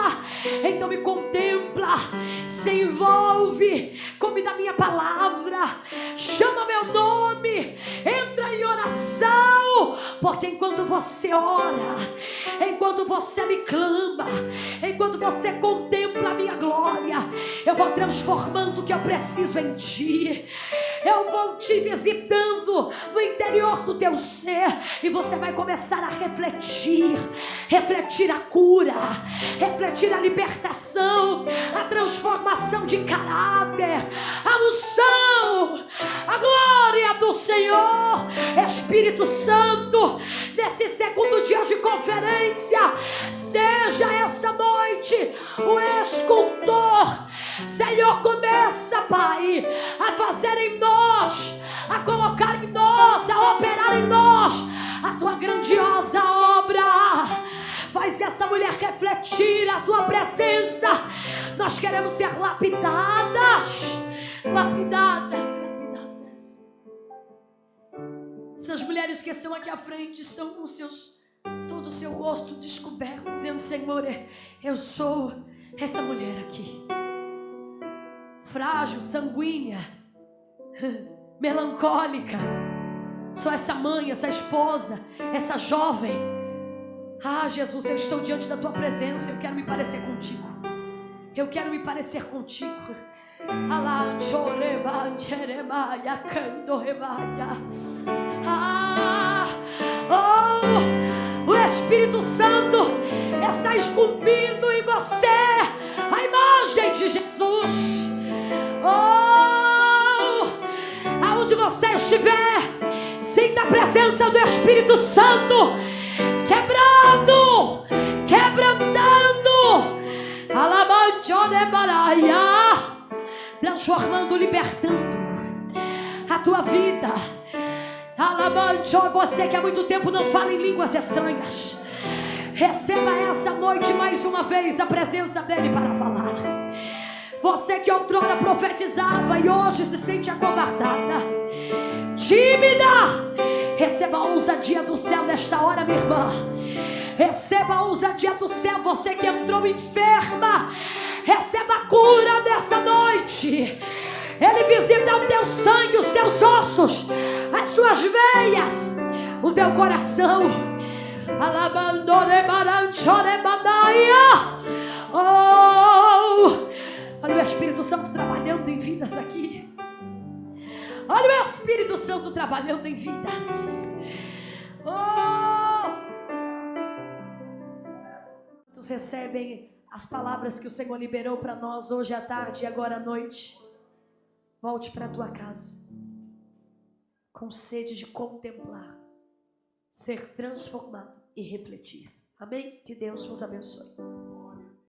Então me contempla, se envolve, come da minha palavra, chama meu nome, entra em oração, Porque enquanto você ora, enquanto você me clama, enquanto você contempla a minha glória, eu vou transformando o que eu preciso em ti. Eu vou te visitando no interior do teu ser, e você vai começar a refletir a cura, refletir a libertação, a transformação de caráter, a unção, a glória do Senhor. Espírito Santo, nesse segundo dia de conferência, seja esta noite o escultor. Senhor, começa, Pai, a fazer em nós, a colocar em nós, a operar em nós a tua grandiosa obra. Faz essa mulher refletir a tua presença. Nós queremos ser lapidadas. Essas mulheres que estão aqui à frente estão com todo o seu rosto descoberto, dizendo: Senhor, eu sou essa mulher aqui, frágil, sanguínea, melancólica. Sou essa mãe, essa esposa, essa jovem. Ah, Jesus, eu estou diante da tua presença. Eu quero me parecer contigo. Eu quero me parecer contigo. O Espírito Santo está esculpindo em você a imagem de Jesus. Aonde você estiver, sinta a presença do Espírito Santo quebrantando, transformando, libertando a tua vida. Você que há muito tempo não fala em línguas estranhas, receba essa noite mais uma vez a presença dele para falar. Você que outrora profetizava e hoje se sente acovardada, tímida, receba a ousadia do céu nesta hora, minha irmã. Receba a ousadia do céu. Você que entrou enferma, receba a cura nessa noite. Ele visita o teu sangue, os teus ossos, as suas veias, o teu coração. Olha o Espírito Santo trabalhando em vidas aqui. Olha o Espírito Santo trabalhando em vidas. Todos recebem as palavras que o Senhor liberou para nós hoje à tarde e agora à noite. Volte para a tua casa com sede de contemplar, ser transformado e refletir. Amém? Que Deus vos abençoe.